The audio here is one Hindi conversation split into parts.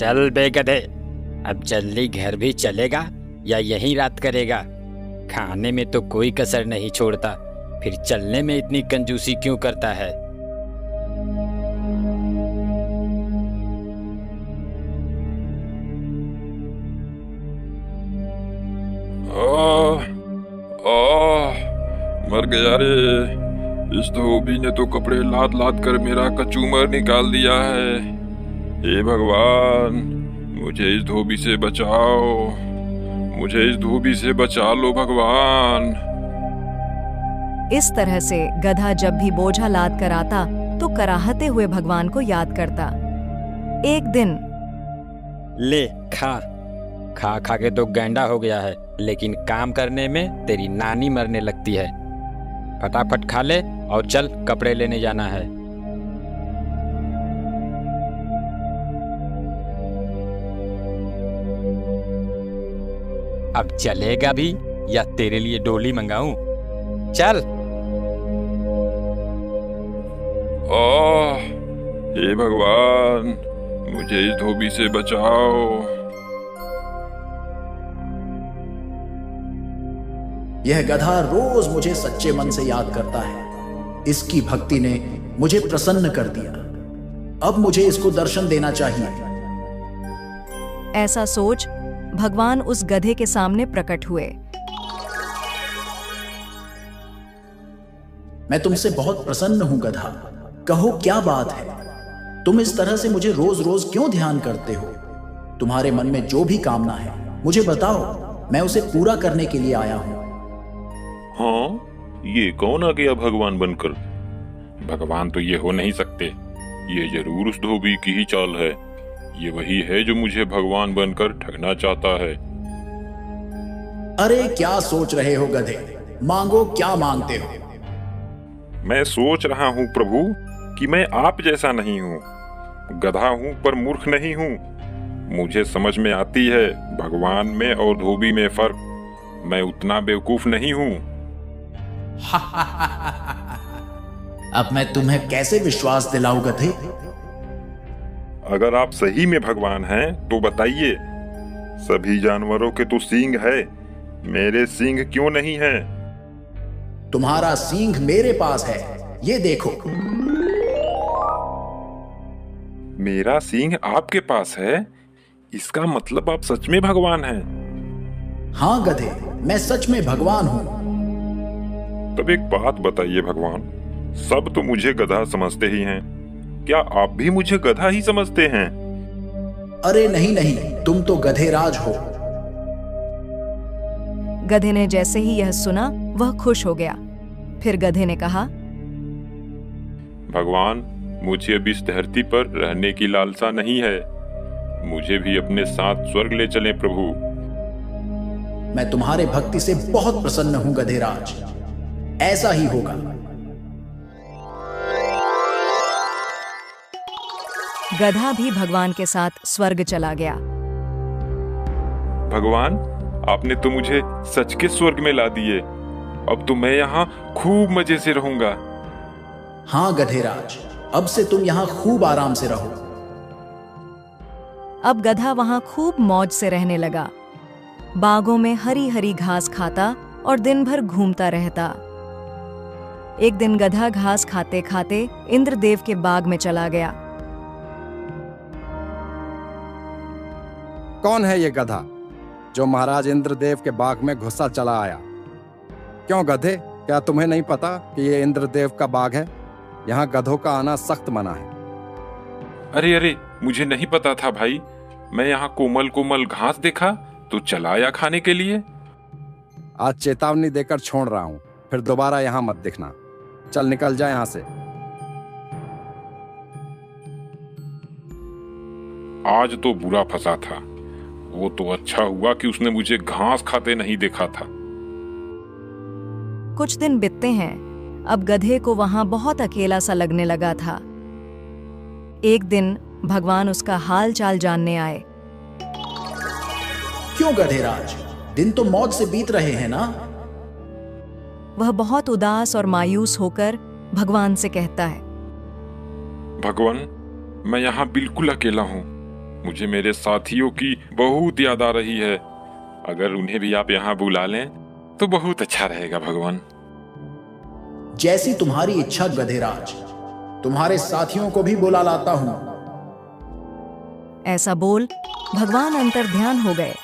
चल बे गधे, अब जल्दी घर भी चलेगा या यहीं रात करेगा? खाने में तो कोई कसर नहीं छोड़ता, फिर चलने में इतनी कंजूसी क्यों करता है? आह, आह, मर गया रे। इस धोबी ने तो कपड़े लाद लाद कर मेरा कचूमर निकाल दिया है। हे भगवान, मुझे इस धोबी से बचाओ, मुझे इस धोबी से बचा लो भगवान। इस तरह से गधा जब भी बोझा लाद कर आता तो कराहते हुए भगवान को याद करता। एक दिन ले खा खा खा के तो गैंडा हो गया है, लेकिन काम करने में तेरी नानी मरने लगती है। फटाफट खा ले और चल, कपड़े लेने जाना है। अब चलेगा भी या तेरे लिए डोली मंगाऊं? चल। आह, हे भगवान, मुझे इस धोबी से बचाओ। यह गधा रोज मुझे सच्चे मन से याद करता है। इसकी भक्ति ने मुझे प्रसन्न कर दिया। अब मुझे इसको दर्शन देना चाहिए। ऐसा सोच भगवान उस गधे के सामने प्रकट हुए। मैं तुमसे बहुत प्रसन्न हूं गधा, कहो क्या बात है? तुम इस तरह से मुझे रोज रोज क्यों ध्यान करते हो? तुम्हारे मन में जो भी कामना है मुझे बताओ, मैं उसे पूरा करने के लिए आया हूं। हाँ, ये कौन आ गया भगवान बनकर? भगवान तो ये हो नहीं सकते। ये जरूर उस धोबी की ही चाल है। ये वही है जो मुझे भगवान बनकर ठगना चाहता है। अरे क्या सोच रहे हो गधे? मांगो, क्या मांगते हो? मैं सोच रहा हूँ प्रभु कि मैं आप जैसा नहीं हूँ। गधा हूँ पर मूर्ख नहीं हूँ। मुझे समझ में आती है भगवान में और धोबी में फर्क। मैं उतना बेवकूफ नहीं हूँ। अब मैं तुम्हें कैसे विश्वास दिलाऊं गधे? अगर आप सही में भगवान हैं तो बताइए, सभी जानवरों के तो सींग है, मेरे सींग क्यों नहीं है? तुम्हारा सींग मेरे पास है, ये देखो। मेरा सींग आपके पास है? इसका मतलब आप सच में भगवान हैं? हाँ गधे, मैं सच में भगवान हूँ। तब एक बात बताइए भगवान, सब तो मुझे गधा समझते ही हैं, क्या आप भी मुझे गधा ही समझते हैं? अरे नहीं नहीं, तुम तो गधेराज हो। गधे ने जैसे ही यह सुना वह खुश हो गया। फिर गधे ने कहा, भगवान, मुझे अब इस धरती पर रहने की लालसा नहीं है। मुझे भी अपने साथ स्वर्ग ले चलें प्रभु। मैं तुम्हारे भक्ति से बहुत प्रसन्न हूं गधेराज, ऐसा ही होगा। गधा भी भगवान के साथ स्वर्ग चला गया। भगवान, आपने तो मुझे सच के स्वर्ग में ला दिए। अब तो मैं यहाँ खूब मजे से रहूंगा। हाँ गधेराज, अब से तुम यहाँ खूब आराम से रहो। अब गधा वहां खूब मौज से रहने लगा। बागों में हरी हरी घास खाता और दिन भर घूमता रहता। एक दिन गधा घास खाते खाते इंद्रदेव के बाग में चला गया। कौन है ये गधा जो महाराज इंद्रदेव के बाग में घुसा चला आया? क्यों गधे, क्या तुम्हें नहीं पता कि ये इंद्रदेव का बाग है? यहाँ गधों का आना सख्त मना है। अरे अरे, मुझे नहीं पता था भाई। मैं यहाँ कोमल कोमल घास देखा तो चला आया खाने के लिए। आज चेतावनी देकर छोड़ रहा हूँ, फिर दोबारा यहाँ मत दिखना। चल निकल जा यहाँ से। आज तो बुरा फंसा था। वो तो अच्छा हुआ कि उसने मुझे घास खाते नहीं देखा था। कुछ दिन बीतते हैं। अब गधे को वहां बहुत अकेला सा लगने लगा था। एक दिन भगवान उसका हाल चाल जानने आए। क्यों गधेराज, दिन तो मौज से बीत रहे हैं ना? वह बहुत उदास और मायूस होकर भगवान से कहता है, भगवान, मैं यहाँ बिल्कुल अकेला हूँ। मुझे मेरे साथियों की बहुत याद आ रही है। अगर उन्हें भी आप यहाँ बुला लें तो बहुत अच्छा रहेगा भगवान। जैसी तुम्हारी इच्छा गधेराज, तुम्हारे साथियों को भी बुला लाता हूं। ऐसा बोल भगवान अंतर्ध्यान हो गए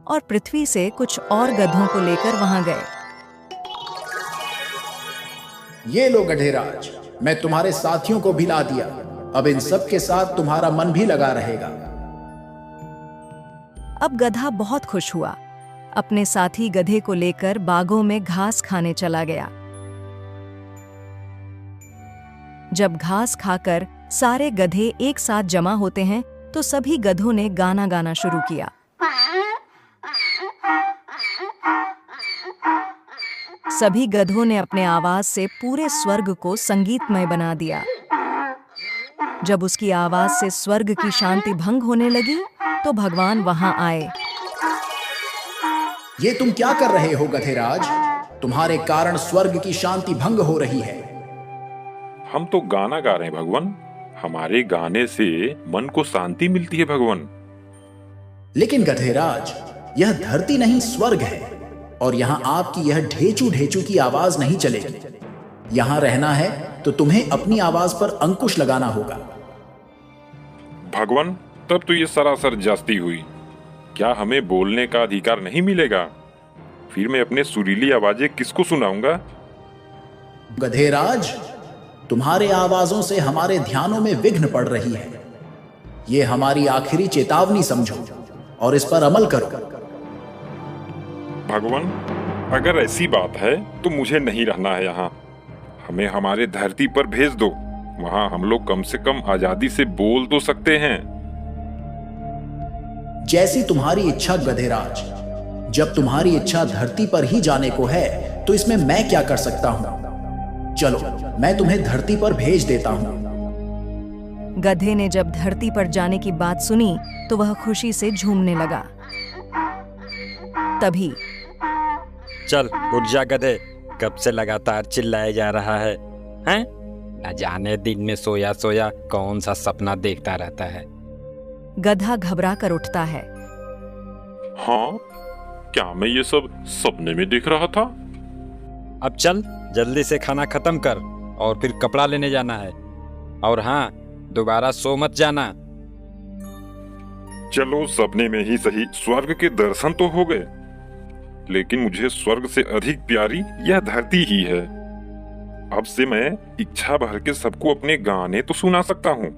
और पृथ्वी से कुछ और गधों को लेकर वहां गए। ये लो गधेराज, मैं तुम्हारे साथियों को भी ला दिया। अब इन सब के साथ तुम्हारा मन भी लगा रहेगा। अब गधा बहुत खुश हुआ। अपने साथी गधे को लेकर बागों में घास खाने चला गया। जब घास खाकर सारे गधे एक साथ जमा होते हैं तो सभी गधों ने गाना गाना शुरू किया। सभी गधों ने अपने आवाज से पूरे स्वर्ग को संगीतमय बना दिया। जब उसकी आवाज से स्वर्ग की शांति भंग होने लगी तो भगवान वहां आए। ये तुम क्या कर रहे हो गधेराज? तुम्हारे कारण स्वर्ग की शांति भंग हो रही है। हम तो गाना गा रहे हैं भगवान। हमारे गाने से मन को शांति मिलती है भगवान। लेकिन गधेराज, यह धरती नहीं स्वर्ग है, और यहाँ आपकी यह ढेचू ढेचू की आवाज नहीं चलेगी। यहाँ रहना है तो तुम्हें अपनी आवाज पर अंकुश लगाना होगा। भगवान, तब तो ये सरासर जास्ती हुई। क्या हमें बोलने का अधिकार नहीं मिलेगा? फिर मैं अपने सुरीली आवाजें किसको सुनाऊंगा? गधेराज, तुम्हारे आवाजों से हमारे ध्यानों में विघ्न पड़ रही है। ये हमारी आखिरी चेतावनी समझो और इस पर अमल करो। भगवान, अगर ऐसी बात है तो मुझे नहीं रहना है यहाँ। हमें हमारे धरती पर भेज दो। वहाँ हम लोग कम से कम आजादी से बोल तो सकते हैं। जैसी तुम्हारी इच्छा गधेराज। जब तुम्हारी इच्छा धरती पर ही जाने को है तो इसमें मैं क्या कर सकता हूँ? चलो, मैं तुम्हें धरती पर भेज देता हूँ। गधे ने जब धरती पर जाने की बात सुनी तो वह खुशी से झूमने लगा। तभी चल उठ जा गधे, कब से लगातार चिल्लाया जा रहा है, हैं? न जाने दिन में सोया सोया कौन सा सपना देखता रहता है। गधा घबरा कर उठता है। हाँ, क्या मैं ये सब सपने में देख रहा था? अब चल जल्दी से खाना खत्म कर और फिर कपड़ा लेने जाना है। और हाँ, दोबारा सो मत जाना। चलो, सपने में ही सही स्वर्ग के दर्शन तो हो गए, लेकिन मुझे स्वर्ग से अधिक प्यारी यह धरती ही है। अब से मैं इच्छा भर के सबको अपने गाने तो सुना सकता हूँ।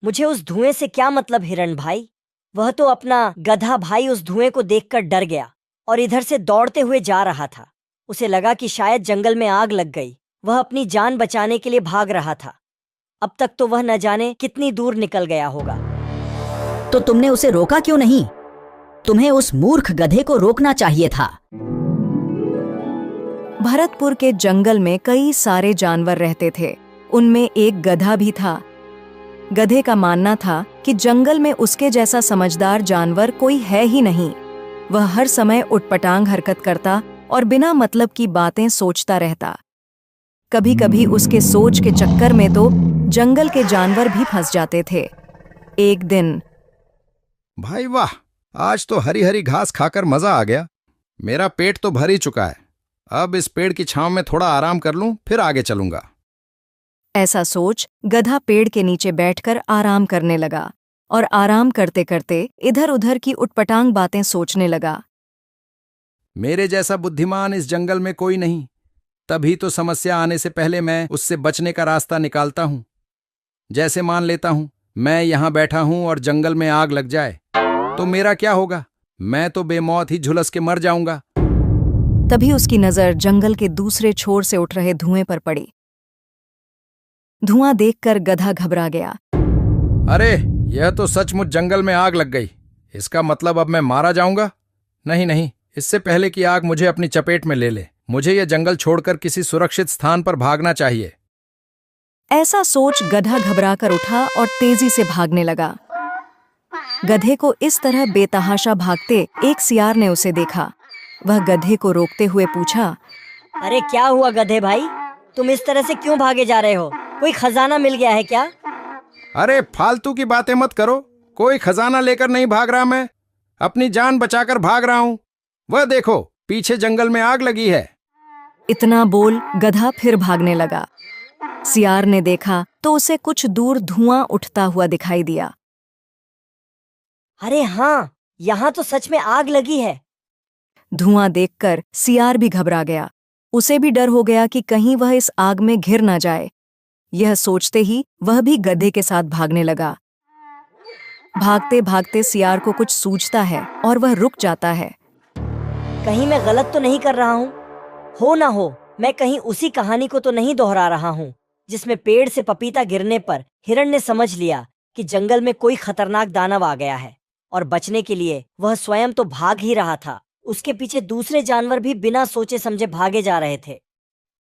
मुझे उस धुएं से क्या मतलब हिरण भाई? वह तो अपना गधा भाई उस धुएं को देखकर डर गया और इधर से दौड़ते हुए जा रहा था। उसे लगा कि शायद जंगल में आग लग गई। वह अपनी जान बचाने के लिए भाग रहा था। अब तक तो वह न जाने कितनी दूर निकल गया होगा। तो तुमने उसे रोका क्यों नहीं? तुम्हें उस मूर्ख गधे को रोकना चाहिए था। भरतपुर के जंगल में कई सारे जानवर रहते थे। उनमें एक गधा भी था। गधे का मानना था कि जंगल में उसके जैसा समझदार जानवर कोई है ही नहीं। वह हर समय उटपटांग हरकत करता और बिना मतलब की बातें सोचता रहता। कभी कभी उसके सोच के चक्कर में तो जंगल के जानवर भी फंस जाते थे। एक दिन, भाई वाह, आज तो हरी हरी घास खाकर मजा आ गया। मेरा पेट तो भर ही चुका है। अब इस पेड़ की छांव में थोड़ा आराम कर लूं, फिर आगे चलूंगा। ऐसा सोच गधा पेड़ के नीचे बैठकर आराम करने लगा और आराम करते करते इधर उधर की उटपटांग बातें सोचने लगा। मेरे जैसा बुद्धिमान इस जंगल में कोई नहीं, तभी तो समस्या आने से पहले मैं उससे बचने का रास्ता निकालता हूं। जैसे मान लेता हूं मैं यहां बैठा हूं और जंगल में आग लग जाए तो मेरा क्या होगा? मैं तो बेमौत ही झुलस के मर जाऊंगा। तभी उसकी नजर जंगल के दूसरे छोर से उठ रहे धुएं पर पड़ी। धुआं देखकर गधा घबरा गया। अरे, यह तो सचमुच जंगल में आग लग गई। इसका मतलब अब मैं मारा जाऊंगा? नहीं नहीं, इससे पहले कि आग मुझे अपनी चपेट में ले ले, मुझे यह जंगल छोड़कर किसी सुरक्षित स्थान पर भागना चाहिए। ऐसा सोच गधा घबरा कर उठा और तेजी से भागने लगा। गधे को इस तरह बेतहाशा भागते एक सियार ने उसे देखा। वह गधे को रोकते हुए पूछा, अरे क्या हुआ गधे भाई? तुम इस तरह से क्यों भागे जा रहे हो? कोई खजाना मिल गया है क्या? अरे फालतू की बातें मत करो, कोई खजाना लेकर नहीं भाग रहा, मैं अपनी जान बचाकर भाग रहा हूं। वह देखो, पीछे जंगल में आग लगी है। इतना बोल गधा फिर भागने लगा। सियार ने देखा तो उसे कुछ दूर धुआं उठता हुआ दिखाई दिया। अरे हाँ, यहाँ तो सच में आग लगी है। धुआं देखकर सियार भी घबरा गया। उसे भी डर हो गया कि कहीं वह इस आग में घिर ना जाए। यह सोचते ही वह भी गधे के साथ भागने लगा। भागते भागते सियार को कुछ सूझता है और वह रुक जाता है। कहीं मैं गलत तो नहीं कर रहा हूँ? हो ना हो मैं कहीं उसी कहानी को तो नहीं दोहरा रहा हूँ जिसमें पेड़ से पपीता गिरने पर हिरण ने समझ लिया कि जंगल में कोई खतरनाक दानव आ गया है और बचने के लिए वह स्वयं तो भाग ही रहा था, उसके पीछे दूसरे जानवर भी बिना सोचे समझे भागे जा रहे थे।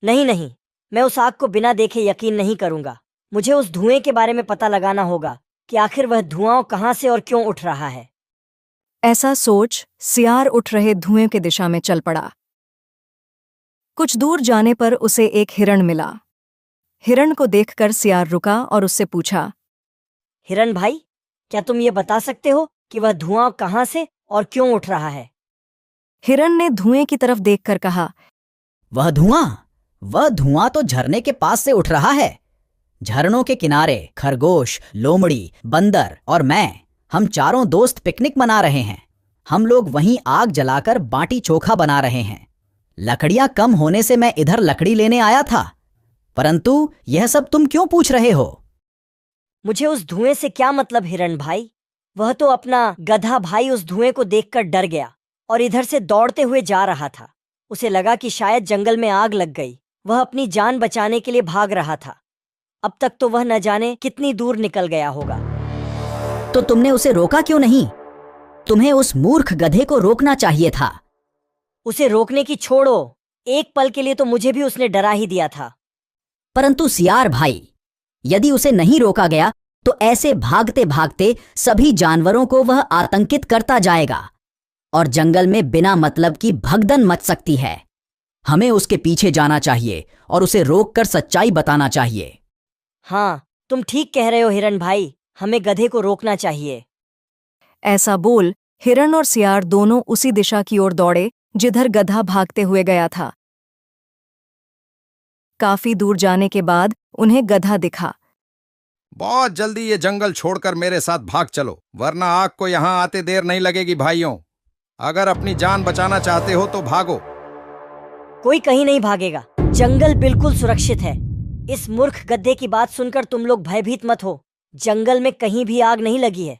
नहीं नहीं, मैं उस आग को बिना देखे यकीन नहीं करूंगा। मुझे उस धुएं के बारे में पता लगाना होगा कि आखिर वह धुआं कहां से और क्यों उठ रहा है। ऐसा सोच सियार उठ रहे धुएं की दिशा में चल पड़ा। कुछ दूर जाने पर उसे एक हिरण मिला। हिरण को देखकर सियार रुका और उससे पूछा, हिरण भाई, क्या तुम ये बता सकते हो कि वह धुआं कहां से और क्यों उठ रहा है? हिरण ने धुएं की तरफ देखकर कहा, वह धुआं तो झरने के पास से उठ रहा है। झरनों के किनारे खरगोश, लोमड़ी, बंदर और हम चारों दोस्त पिकनिक मना रहे हैं। हम लोग वहीं आग जलाकर बाटी चोखा बना रहे हैं। लकड़ियां कम होने से मैं इधर लकड़ी लेने आया था, परंतु यह सब तुम क्यों पूछ रहे हो? मुझे उस धुएं से क्या मतलब हिरण भाई? वह तो अपना गधा भाई उस धुएं को देखकर डर गया और इधर से दौड़ते हुए जा रहा था। उसे लगा कि शायद जंगल में आग लग गई। वह अपनी जान बचाने के लिए भाग रहा था। अब तक तो वह न जाने कितनी दूर निकल गया होगा। तो तुमने उसे रोका क्यों नहीं? तुम्हें उस मूर्ख गधे को रोकना चाहिए था। उसे रोकने की छोड़ो, एक पल के लिए तो मुझे भी उसने डरा ही दिया था। परंतु सियार भाई, यदि उसे नहीं रोका गया तो ऐसे भागते भागते सभी जानवरों को वह आतंकित करता जाएगा और जंगल में बिना मतलब की भगदड़ मच सकती है। हमें उसके पीछे जाना चाहिए और उसे रोककर सच्चाई बताना चाहिए। हाँ, तुम ठीक कह रहे हो हिरण भाई, हमें गधे को रोकना चाहिए। ऐसा बोल हिरण और सियार दोनों उसी दिशा की ओर दौड़े जिधर गधा भागते हुए गया था। काफी दूर जाने के बाद उन्हें गधा दिखा। बहुत जल्दी ये जंगल छोड़कर मेरे साथ भाग चलो, वरना आग को यहां आते देर नहीं लगेगी भाइयों। अगर अपनी जान बचाना चाहते हो तो भागो। कोई कहीं नहीं भागेगा, जंगल बिल्कुल सुरक्षित है। इस मूर्ख गधे की बात सुनकर तुम लोग भयभीत मत हो। जंगल में कहीं भी आग नहीं लगी है।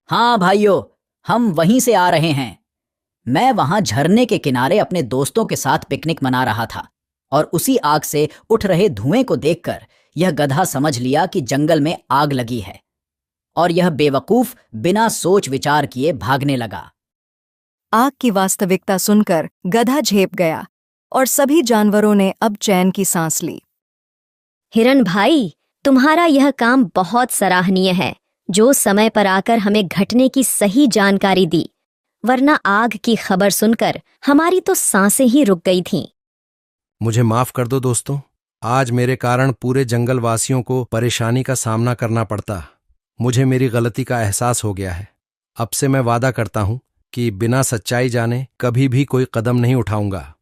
हाँ भाइयों, हम वहीं से आ रहे हैं। मैं वहां झरने के किनारे अपने दोस्तों के साथ पिकनिक मना रहा था और उसी आग से उठ रहे धुएं को देखकर यह गधा समझ लिया कि जंगल में आग लगी है और यह बेवकूफ बिना सोच विचार किए भागने लगा। आग की वास्तविकता सुनकर गधा झेप गया और सभी जानवरों ने अब चैन की सांस ली। हिरण भाई, तुम्हारा यह काम बहुत सराहनीय है, जो समय पर आकर हमें घटने की सही जानकारी दी, वरना आग की खबर सुनकर हमारी तो सांसें ही रुक गई थीं। मुझे माफ कर दो दोस्तों, आज मेरे कारण पूरे जंगल वासियों को परेशानी का सामना करना पड़ता। मुझे मेरी गलती का एहसास हो गया है। अब से मैं वादा करता हूं कि बिना सच्चाई जाने कभी भी कोई कदम नहीं उठाऊंगा।